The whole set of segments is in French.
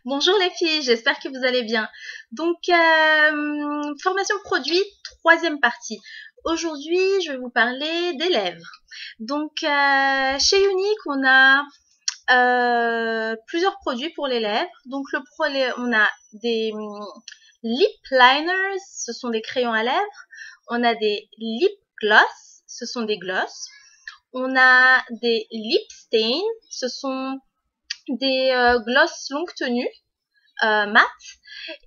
Bonjour les filles, j'espère que vous allez bien. Donc, formation produit, troisième partie. Aujourd'hui, je vais vous parler des lèvres. Donc, chez Unique, on a plusieurs produits pour les lèvres. Donc, on a des lip liners, ce sont des crayons à lèvres. On a des lip gloss, ce sont des gloss. On a des lip stain, ce sont des gloss longue tenue. Mat.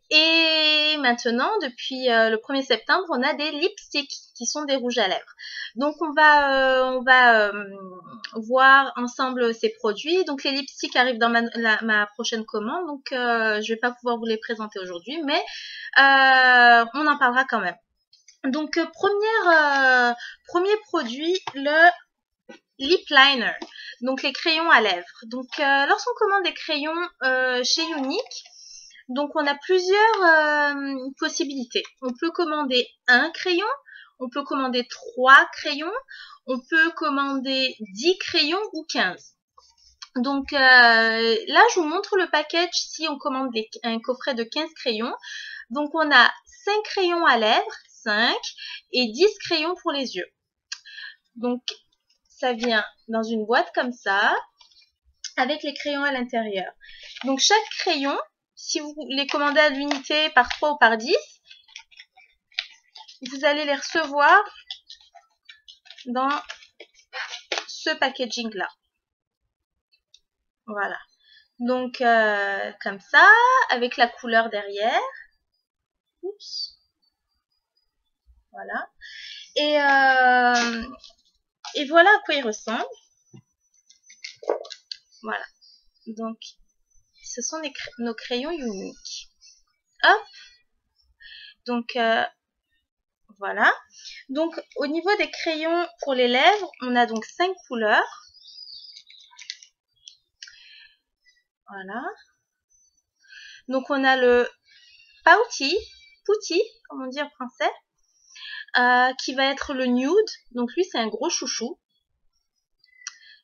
Et maintenant, depuis le 1er septembre, on a des lipsticks qui sont des rouges à lèvres. Donc, on va voir ensemble ces produits. Donc, les lipsticks arrivent dans ma prochaine commande. Donc, je vais pas pouvoir vous les présenter aujourd'hui, mais on en parlera quand même. Donc, premier produit, le lip liner. Donc, les crayons à lèvres. Donc, lorsqu'on commande des crayons chez Unique, donc, on a plusieurs possibilités. On peut commander un crayon, on peut commander 3 crayons, on peut commander 10 crayons ou 15. Donc, là, je vous montre le package si on commande un coffret de 15 crayons. Donc, on a 5 crayons à lèvres, 5, et 10 crayons pour les yeux. Donc, ça vient dans une boîte comme ça, avec les crayons à l'intérieur. Donc, chaque crayon, si vous les commandez à l'unité par 3 ou par 10, vous allez les recevoir dans ce packaging-là. Voilà. Donc, comme ça, avec la couleur derrière. Oups. Voilà. Et voilà à quoi il ressemble. Voilà. Donc, ce sont nos crayons uniques. Hop. Donc, voilà. Donc, au niveau des crayons pour les lèvres, on a donc 5 couleurs. Voilà. Donc, on a le pouty, comme on dit en français, qui va être le nude. Donc, lui, c'est un gros chouchou.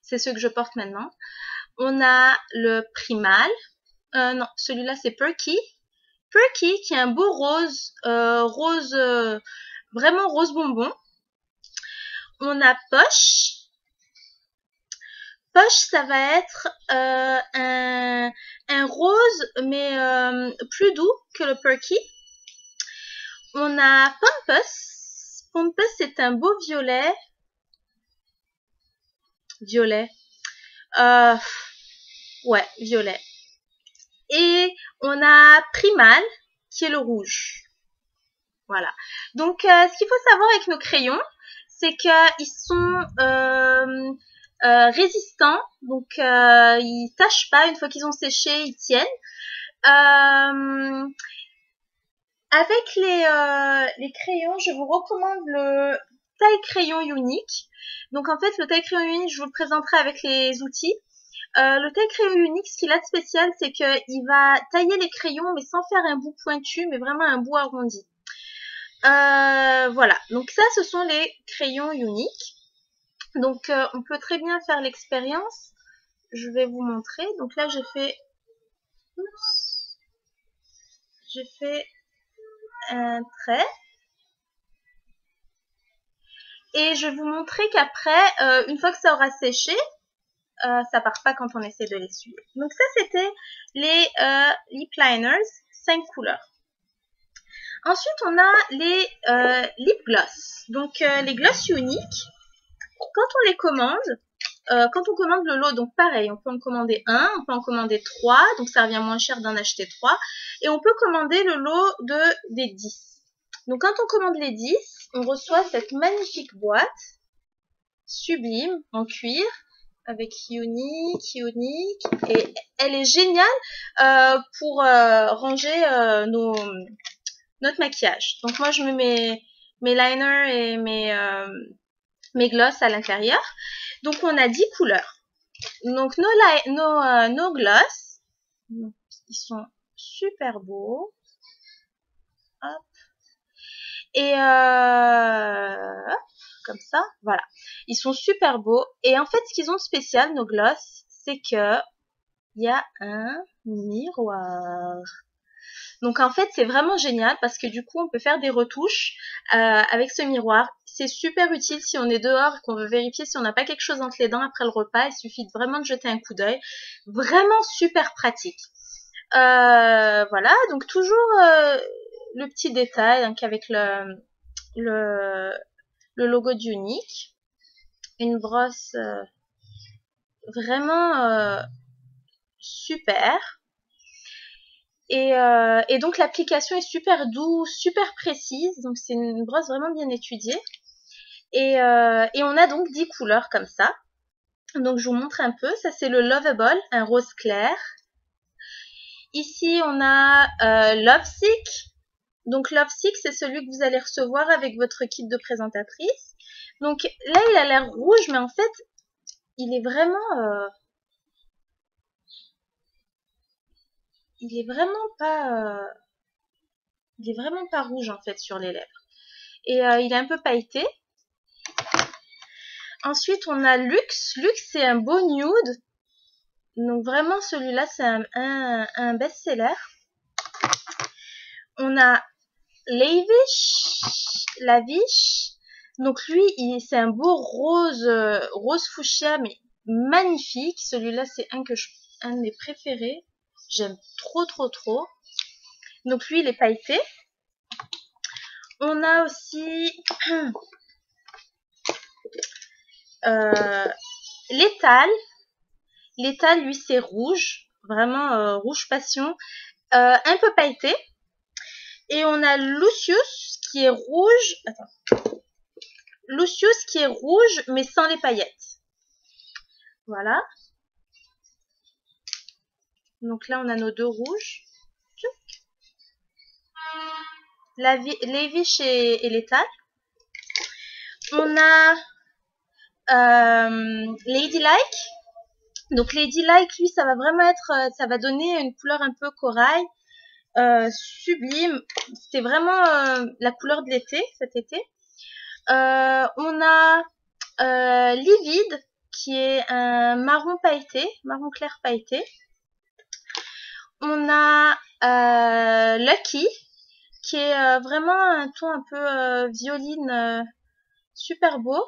C'est ce que je porte maintenant. On a le primal. Non, celui-là, c'est Perky. Perky, qui est un beau rose, vraiment rose bonbon. On a Posh. Posh, ça va être un rose, mais plus doux que le Perky. On a Pompous. Pompous, c'est un beau violet. Violet. Ouais, violet. Et on a Primal, qui est le rouge. Voilà. Donc, ce qu'il faut savoir avec nos crayons, c'est qu'ils sont résistants. Donc, ils tâchent pas. Une fois qu'ils ont séché, ils tiennent. Avec les crayons, je vous recommande le taille crayon unique. Donc, en fait, le taille crayon unique, je vous le présenterai avec les outils. Le taille crayon unique, ce qu'il a de spécial, c'est qu'il va tailler les crayons, mais sans faire un bout pointu, mais vraiment un bout arrondi. Voilà, donc ça, ce sont les crayons uniques. Donc, on peut très bien faire l'expérience. Je vais vous montrer. Donc là, j'ai fait un trait. Et je vais vous montrer qu'après, une fois que ça aura séché, ça part pas quand on essaie de l'essuyer. Donc ça, c'était les lip liners, 5 couleurs. Ensuite, on a les lip gloss. Donc, les gloss uniques, quand on les commande, quand on commande le lot, donc pareil, on peut en commander un, on peut en commander 3, donc ça revient moins cher d'en acheter 3. Et on peut commander le lot des 10. Donc, quand on commande les 10, on reçoit cette magnifique boîte, sublime, en cuir, avec Unique, et elle est géniale pour ranger notre maquillage. Donc moi, je mets mes liners et mes gloss à l'intérieur. Donc on a 10 couleurs. Donc nos gloss, ils sont super beaux. Hop. Et comme ça, voilà. Ils sont super beaux. Et en fait, ce qu'ils ont de spécial, nos gloss, c'est que il y a un miroir. Donc en fait, c'est vraiment génial parce que du coup, on peut faire des retouches avec ce miroir. C'est super utile si on est dehors et qu'on veut vérifier si on n'a pas quelque chose entre les dents après le repas. Il suffit vraiment de jeter un coup d'œil. Vraiment super pratique. Voilà, donc toujours le petit détail donc avec le logo d'Unique. Une brosse vraiment super. Et donc l'application est super douce, super précise, donc c'est une brosse vraiment bien étudiée. Et on a donc 10 couleurs comme ça. Donc je vous montre un peu, ça c'est le Lovable, un rose clair. Ici on a Lovesick. Donc Lovesick c'est celui que vous allez recevoir avec votre kit de présentatrice. Donc là il a l'air rouge, mais en fait il est vraiment il est vraiment pas rouge en fait sur les lèvres. Et il est un peu pailleté. Ensuite, on a Luxe. Luxe, c'est un beau nude. Donc vraiment, celui-là, c'est un best-seller. On a Lavish. Donc lui, c'est un beau rose fuchsia, mais magnifique. Celui-là, c'est un de mes préférés. J'aime trop, trop, trop. Donc lui, il est pailleté. On a aussi L'étal. L'étal, lui, c'est rouge. Vraiment rouge passion. Un peu pailleté. Et on a Lucius qui est rouge. Attends. Lucius qui est rouge, mais sans les paillettes. Voilà. Donc là, on a nos deux rouges. Lavish et l'étal. On a Ladylike. Donc Ladylike, lui, ça va vraiment être, ça va donner une couleur un peu corail, sublime. C'était vraiment la couleur de l'été, cet été. On a Livid, qui est un marron pailleté, marron clair pailleté. On a Lucky, qui est vraiment un ton un peu violine, super beau.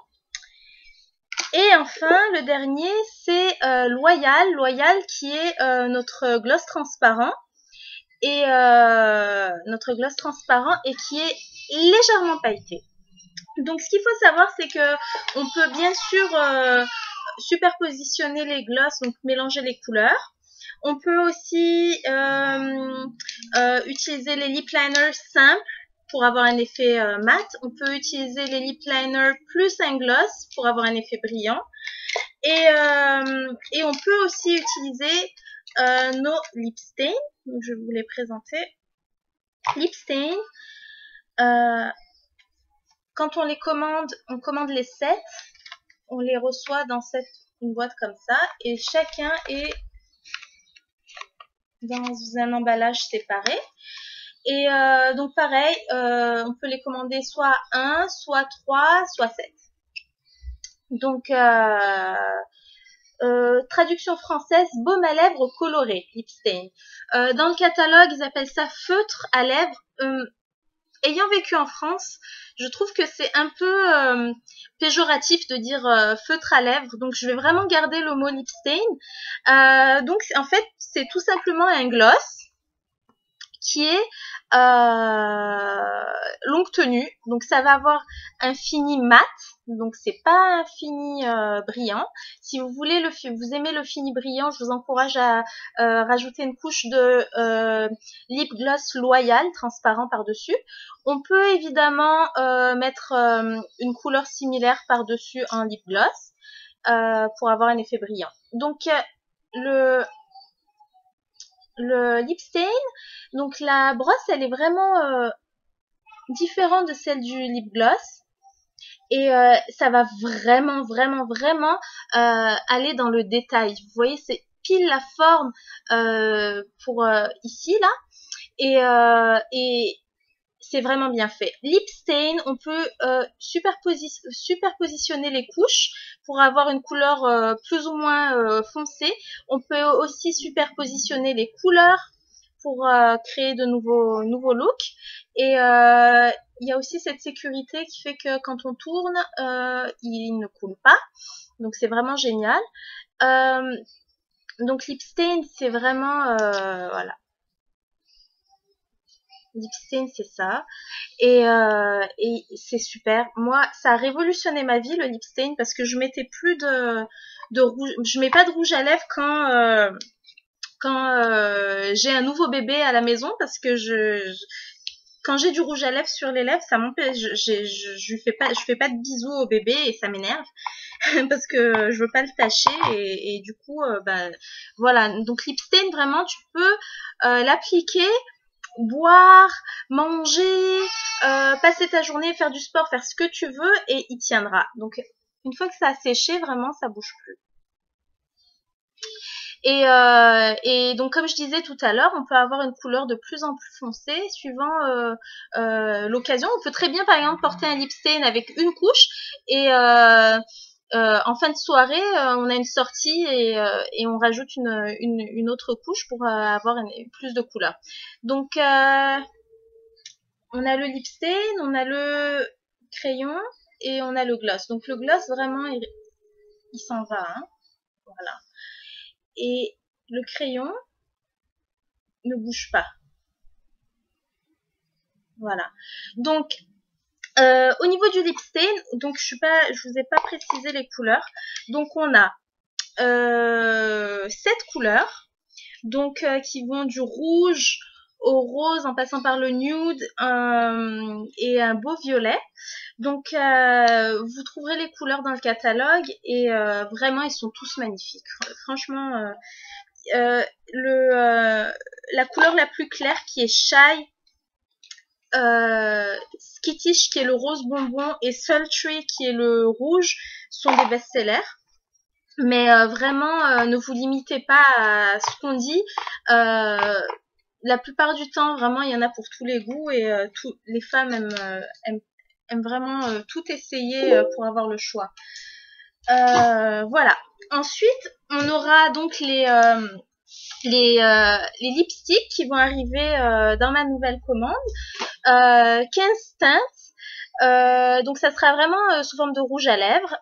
Et enfin, le dernier, c'est Loyal. Loyal qui est notre gloss transparent. Et notre gloss transparent et qui est légèrement pailleté. Donc ce qu'il faut savoir, c'est que on peut bien sûr superpositionner les glosses, donc mélanger les couleurs. On peut aussi utiliser les lip liners simples pour avoir un effet mat. On peut utiliser les lip liners plus un gloss pour avoir un effet brillant. Et on peut aussi utiliser nos lip stains. Donc, je vais vous les présenter. Lip stains. Quand on les commande, on commande les 7. On les reçoit dans une boîte comme ça. Et chacun est dans un emballage séparé. Et donc pareil, on peut les commander soit 1, soit 3, soit 7. Donc traduction française, baume à lèvres coloré, lip stain. Dans le catalogue, ils appellent ça feutre à lèvres. Ayant vécu en France, je trouve que c'est un peu péjoratif de dire feutre à lèvres. Donc, je vais vraiment garder le mot lip stain. Donc, en fait, c'est tout simplement un gloss qui est longue tenue. Donc, ça va avoir un fini mat. Donc, c'est pas un fini brillant. Si vous voulez vous aimez le fini brillant, je vous encourage à rajouter une couche de lip gloss Loyal transparent par-dessus. On peut évidemment mettre une couleur similaire par-dessus en lip gloss pour avoir un effet brillant. Donc, le lip stain, donc la brosse, elle est vraiment différente de celle du lip gloss. Et ça va vraiment, vraiment, vraiment aller dans le détail. Vous voyez, c'est pile la forme pour ici, là. Et c'est vraiment bien fait. Lip stain, on peut superpositionner les couches pour avoir une couleur plus ou moins foncée. On peut aussi superpositionner les couleurs pour créer de nouveaux looks. Et il y a aussi cette sécurité qui fait que quand on tourne, il ne coule pas. Donc c'est vraiment génial. Donc lip stain, c'est vraiment voilà. Lip stain, c'est ça. Et c'est super. Moi, ça a révolutionné ma vie, le lip stain, parce que je mettais plus de rouge. Je mets pas de rouge à lèvres quand j'ai un nouveau bébé à la maison, parce que quand j'ai du rouge à lèvres sur les lèvres, ça m'empêche. Je fais pas de bisous au bébé et ça m'énerve parce que je veux pas le tâcher et du coup, voilà. Donc lip stain, vraiment, tu peux l'appliquer, boire, manger, passer ta journée, faire du sport, faire ce que tu veux et il tiendra. Donc une fois que ça a séché, vraiment, ça bouge plus. Et donc, comme je disais tout à l'heure, on peut avoir une couleur de plus en plus foncée suivant l'occasion. On peut très bien, par exemple, porter un lip stain avec une couche et en fin de soirée, on a une sortie et on rajoute une autre couche pour avoir plus de couleur. Donc, on a le lip stain, on a le crayon et on a le gloss. Donc, le gloss, vraiment, il s'en va. Hein. Voilà. Et le crayon ne bouge pas. Voilà. Donc, au niveau du lip stain, donc je vous ai pas précisé les couleurs. Donc, on a 7 couleurs, donc qui vont du rouge au rose en passant par le nude et un beau violet. Donc, vous trouverez les couleurs dans le catalogue et vraiment, ils sont tous magnifiques. Franchement, la couleur la plus claire qui est Shy, Skittish qui est le rose bonbon et Sultry qui est le rouge sont des best-sellers. Mais vraiment, ne vous limitez pas à ce qu'on dit. La plupart du temps, vraiment, il y en a pour tous les goûts et les femmes aiment vraiment tout essayer pour avoir le choix. Voilà. Ensuite, on aura donc les lipsticks qui vont arriver dans ma nouvelle commande. 15 teintes. Donc ça sera vraiment sous forme de rouge à lèvres.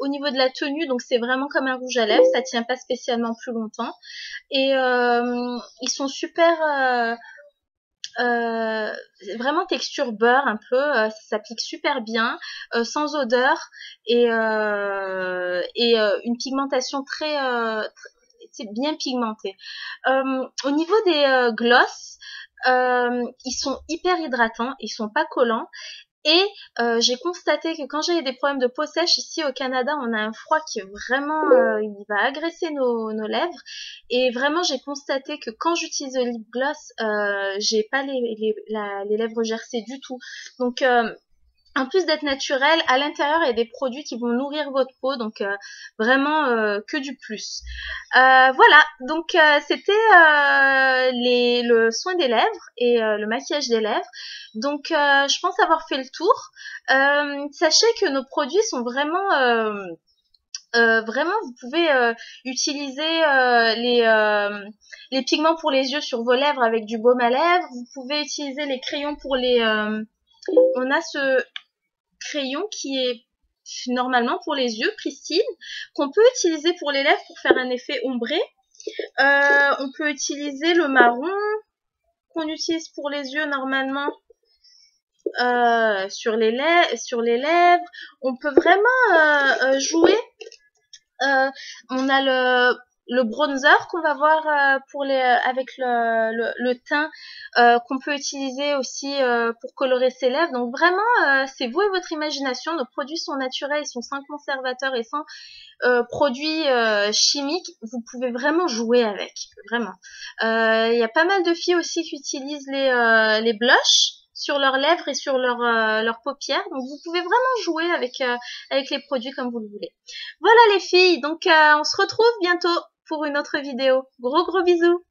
Au niveau de la tenue, donc c'est vraiment comme un rouge à lèvres, ça tient pas spécialement plus longtemps. Et ils sont super vraiment texture beurre un peu, ça s'applique super bien, sans odeur et une pigmentation très bien pigmentée. Au niveau des gloss, ils sont hyper hydratants, ils sont pas collants. Et j'ai constaté que quand j'ai des problèmes de peau sèche, ici au Canada, on a un froid qui est vraiment, il va agresser nos lèvres. Et vraiment, j'ai constaté que quand j'utilise le lip gloss, j'ai pas les lèvres gercées du tout. Donc, en plus d'être naturel, à l'intérieur, il y a des produits qui vont nourrir votre peau, donc vraiment que du plus. Voilà, donc c'était le soin des lèvres et le maquillage des lèvres. Donc je pense avoir fait le tour. Sachez que nos produits sont vraiment... vraiment, vous pouvez utiliser les pigments pour les yeux sur vos lèvres avec du baume à lèvres. Vous pouvez utiliser les crayons pour les... on a ce crayon qui est normalement pour les yeux, Pristine, qu'on peut utiliser pour les lèvres pour faire un effet ombré. On peut utiliser le marron qu'on utilise pour les yeux normalement sur les lèvres. On peut vraiment jouer. On a le bronzer qu'on va voir avec le teint qu'on peut utiliser aussi pour colorer ses lèvres. Donc vraiment, c'est vous et votre imagination. Nos produits sont naturels, ils sont sans conservateurs et sans produits chimiques. Vous pouvez vraiment jouer avec, vraiment. Il y a pas mal de filles aussi qui utilisent les blushs sur leurs lèvres et sur leurs paupières. Donc vous pouvez vraiment jouer avec les produits comme vous le voulez. Voilà les filles, donc on se retrouve bientôt pour une autre vidéo. Gros bisous.